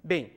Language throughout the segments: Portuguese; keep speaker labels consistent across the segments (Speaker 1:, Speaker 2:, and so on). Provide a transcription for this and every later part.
Speaker 1: Bem,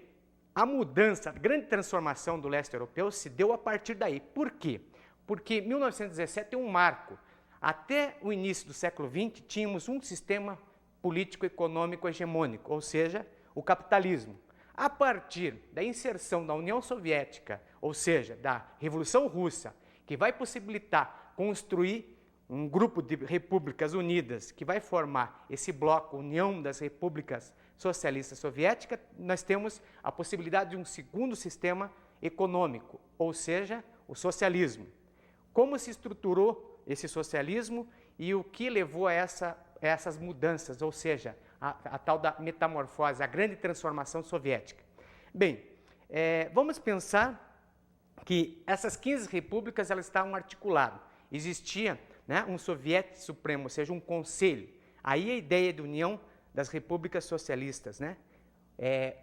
Speaker 1: a mudança, a grande transformação do leste europeu se deu a partir daí. Por quê? Porque 1917 é um marco. Até o início do século XX, tínhamos um sistema político-econômico hegemônico, ou seja, o capitalismo. A partir da inserção da União Soviética, ou seja, da Revolução Russa, que vai possibilitar construir um grupo de repúblicas unidas que vai formar esse bloco União das Repúblicas Socialistas Soviéticas, nós temos a possibilidade de um segundo sistema econômico, ou seja, o socialismo. Como se estruturou esse socialismo e o que levou a essas mudanças, ou seja, a tal da metamorfose, a grande transformação soviética? Bem, vamos pensar que essas 15 repúblicas elas estavam articuladas. Existia, né, um soviete supremo, ou seja, um conselho. Aí a ideia de união das repúblicas socialistas, né,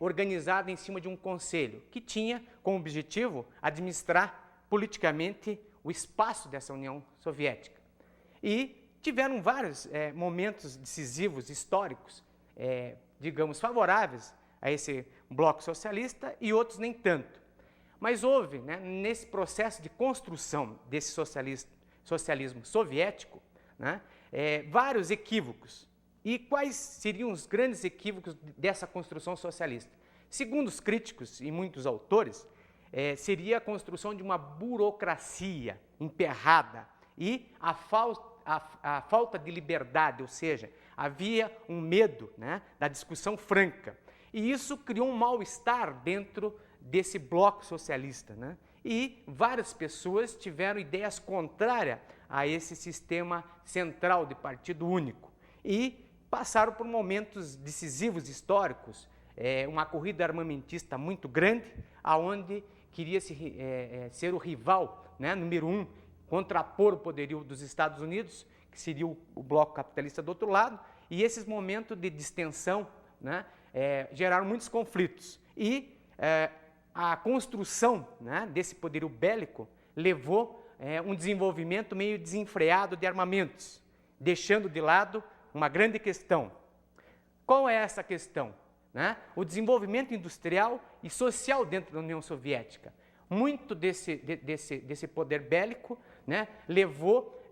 Speaker 1: organizada em cima de um conselho, que tinha como objetivo administrar politicamente o espaço dessa União Soviética. E tiveram vários momentos decisivos, históricos, digamos, favoráveis a esse bloco socialista e outros nem tanto. Mas houve, né, nesse processo de construção desse socialismo soviético, né, vários equívocos. E quais seriam os grandes equívocos dessa construção socialista? Segundo os críticos e muitos autores, seria a construção de uma burocracia emperrada e a falta de liberdade, ou seja, havia um medo, né, da discussão franca. E isso criou um mal-estar dentro desse bloco socialista, né? E várias pessoas tiveram ideias contrárias a esse sistema central de partido único e passaram por momentos decisivos históricos, uma corrida armamentista muito grande, aonde queria ser o rival, né, número um, contrapor o poderio dos Estados Unidos, que seria o bloco capitalista do outro lado, e esses momentos de distensão, né, geraram muitos conflitos. E a construção, né, desse poderio bélico levou um desenvolvimento meio desenfreado de armamentos, deixando de lado uma grande questão. Qual é essa questão? Né? O desenvolvimento industrial e social dentro da União Soviética. Muito desse poder bélico, né, levou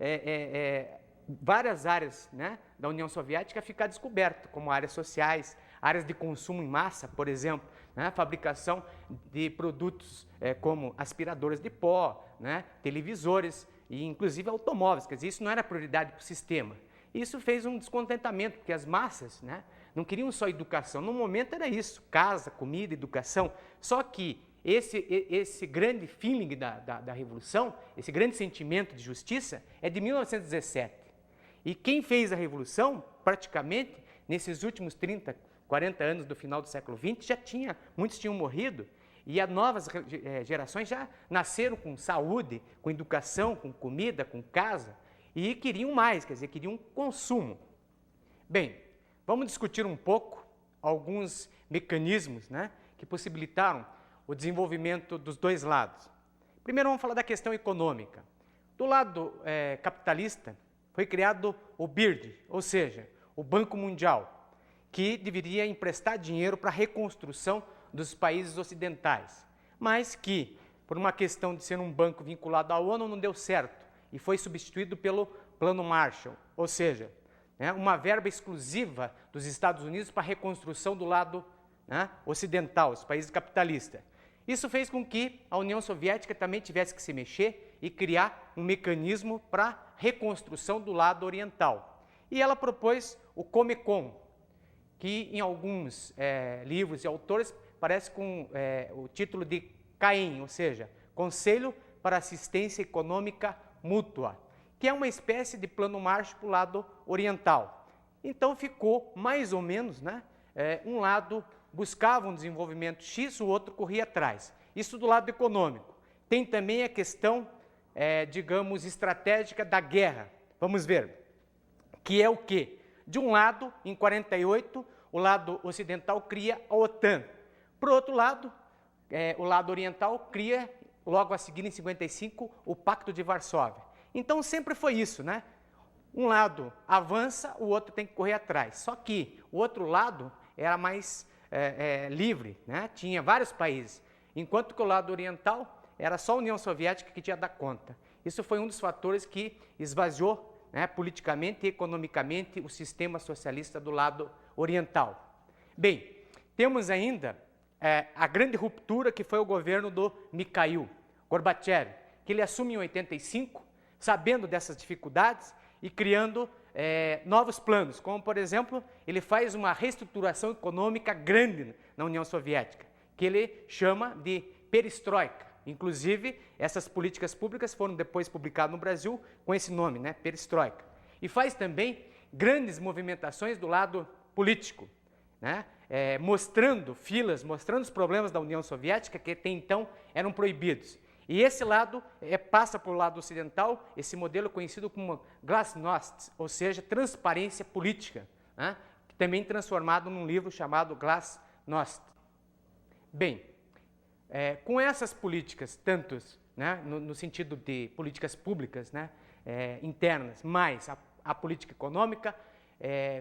Speaker 1: várias áreas, né, da União Soviética a ficar descoberto, como áreas sociais, áreas de consumo em massa, por exemplo, né, fabricação de produtos como aspiradoras de pó, né, televisores e inclusive automóveis. Quer dizer, isso não era prioridade para o sistema. Isso fez um descontentamento, porque as massas, né, não queriam só educação. No momento era isso, casa, comida, educação. Só que esse grande feeling da Revolução, esse grande sentimento de justiça, é de 1917. E quem fez a Revolução, praticamente, nesses últimos 30, 40 anos do final do século XX, muitos tinham morrido, e as novas gerações já nasceram com saúde, com educação, com comida, com casa, e queriam mais, quer dizer, queriam consumo. Bem, vamos discutir um pouco alguns mecanismos, né, que possibilitaram o desenvolvimento dos dois lados. Primeiro vamos falar da questão econômica. Do lado capitalista foi criado o BIRD, ou seja, o Banco Mundial, que deveria emprestar dinheiro para a reconstrução dos países ocidentais, mas que, por uma questão de ser um banco vinculado à ONU, não deu certo e foi substituído pelo Plano Marshall, ou seja, né, uma verba exclusiva dos Estados Unidos para a reconstrução do lado, né, ocidental, os países capitalistas. Isso fez com que a União Soviética também tivesse que se mexer e criar um mecanismo para a reconstrução do lado oriental. E ela propôs o Comecon, que em alguns livros e autores parece com o título de CAEM, ou seja, Conselho para Assistência Econômica Mútua, que é uma espécie de plano Marshall para o lado oriental. Então ficou mais ou menos, né, um lado buscava um desenvolvimento X, o outro corria atrás. Isso do lado econômico. Tem também a questão, digamos, estratégica da guerra. Vamos ver, que é o quê? De um lado, em 48, o lado ocidental cria a OTAN. Por outro lado, o lado oriental cria, logo a seguir, em 55, o Pacto de Varsóvia. Então, sempre foi isso, né? Um lado avança, o outro tem que correr atrás. Só que o outro lado era mais livre, né? Tinha vários países, enquanto que o lado oriental era só a União Soviética que tinha dar conta. Isso foi um dos fatores que esvaziou, né, politicamente e economicamente o sistema socialista do lado oriental. Bem, temos ainda a grande ruptura que foi o governo do Mikhail Gorbachev, que ele assume em 85, sabendo dessas dificuldades e criando novos planos, como, por exemplo, ele faz uma reestruturação econômica grande na União Soviética, que ele chama de perestroika. Inclusive, essas políticas públicas foram depois publicadas no Brasil com esse nome, né, perestroika. E faz também grandes movimentações do lado político, né, mostrando filas, mostrando os problemas da União Soviética, que até então eram proibidos. E esse lado passa para o lado ocidental, esse modelo conhecido como glasnost, ou seja, transparência política, né, também transformado num livro chamado Glasnost. Bem, com essas políticas, tantos, né, no sentido de políticas públicas, né, internas, mais a política econômica,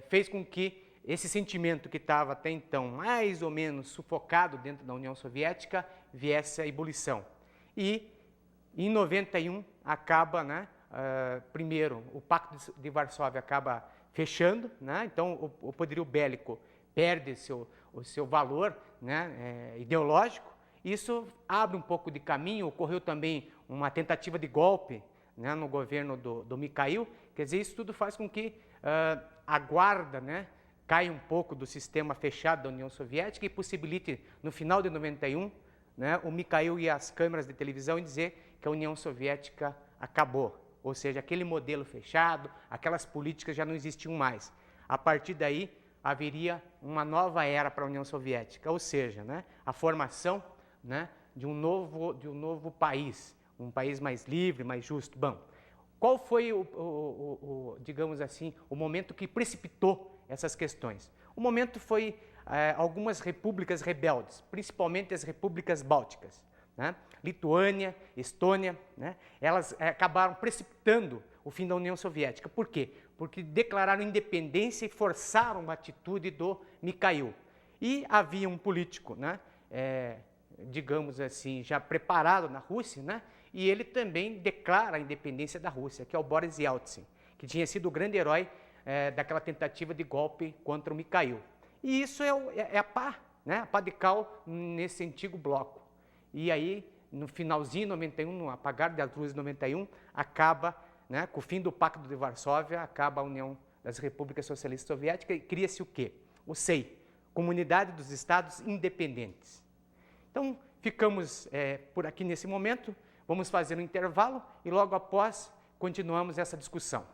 Speaker 1: fez com que esse sentimento que estava até então mais ou menos sufocado dentro da União Soviética viesse à ebulição. E em 91 acaba, né, primeiro, o Pacto de Varsóvia acaba fechando, né, então o poderio bélico perde o seu valor, né, ideológico. Isso abre um pouco de caminho. Ocorreu também uma tentativa de golpe, né, no governo do Mikhail. Quer dizer, isso tudo faz com que a guarda, né, caia um pouco do sistema fechado da União Soviética e possibilite, no final de 91, né, o Mikhail e as câmeras de televisão dizer que a União Soviética acabou. Ou seja, aquele modelo fechado, aquelas políticas já não existiam mais. A partir daí, haveria uma nova era para a União Soviética, ou seja, né, a formação, né, de um novo país, um país mais livre, mais justo. Bom, qual foi digamos assim, o momento que precipitou essas questões? O momento foi algumas repúblicas rebeldes, principalmente as repúblicas bálticas, né? Lituânia, Estônia, né? Elas acabaram precipitando o fim da União Soviética. Por quê? Porque declararam independência e forçaram a atitude do Mikhail. E havia um político, né, digamos assim, já preparado na Rússia, né? E ele também declara a independência da Rússia, que é o Boris Yeltsin, que tinha sido o grande herói daquela tentativa de golpe contra o Mikhail. E isso é a pá, né? A pá de cal nesse antigo bloco. E aí, no finalzinho de 91, no apagar das luzes de 91, acaba, né, com o fim do Pacto de Varsóvia, acaba a União das Repúblicas Socialistas Soviéticas e cria-se o quê? O SEI, Comunidade dos Estados Independentes. Então, ficamos por aqui nesse momento, vamos fazer um intervalo e logo após continuamos essa discussão.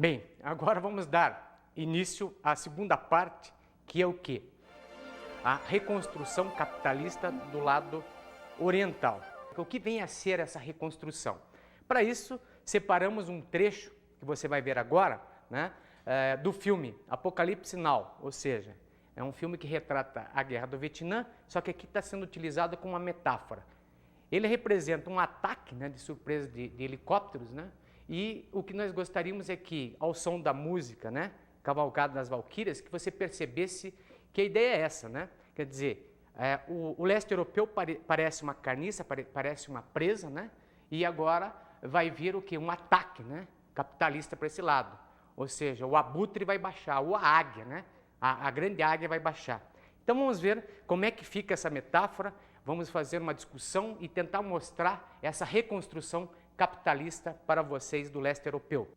Speaker 1: Bem, agora vamos dar início à segunda parte, que é o quê? A reconstrução capitalista do lado oriental. O que vem a ser essa reconstrução? Para isso, separamos um trecho, que você vai ver agora, né, do filme Apocalipse Now, ou seja, é um filme que retrata a Guerra do Vietnã, só que aqui está sendo utilizado como uma metáfora. Ele representa um ataque, né, de surpresa de helicópteros, né? E o que nós gostaríamos é que, ao som da música, né, Cavalgada das Valquírias, que você percebesse que a ideia é essa, né? Quer dizer, o leste europeu parece uma carniça, parece uma presa, né? E agora vai vir o quê? Um ataque, né, capitalista para esse lado. Ou seja, o abutre vai baixar, ou a águia, né? A grande águia vai baixar. Então vamos ver como é que fica essa metáfora, vamos fazer uma discussão e tentar mostrar essa reconstrução capitalista para vocês do leste europeu.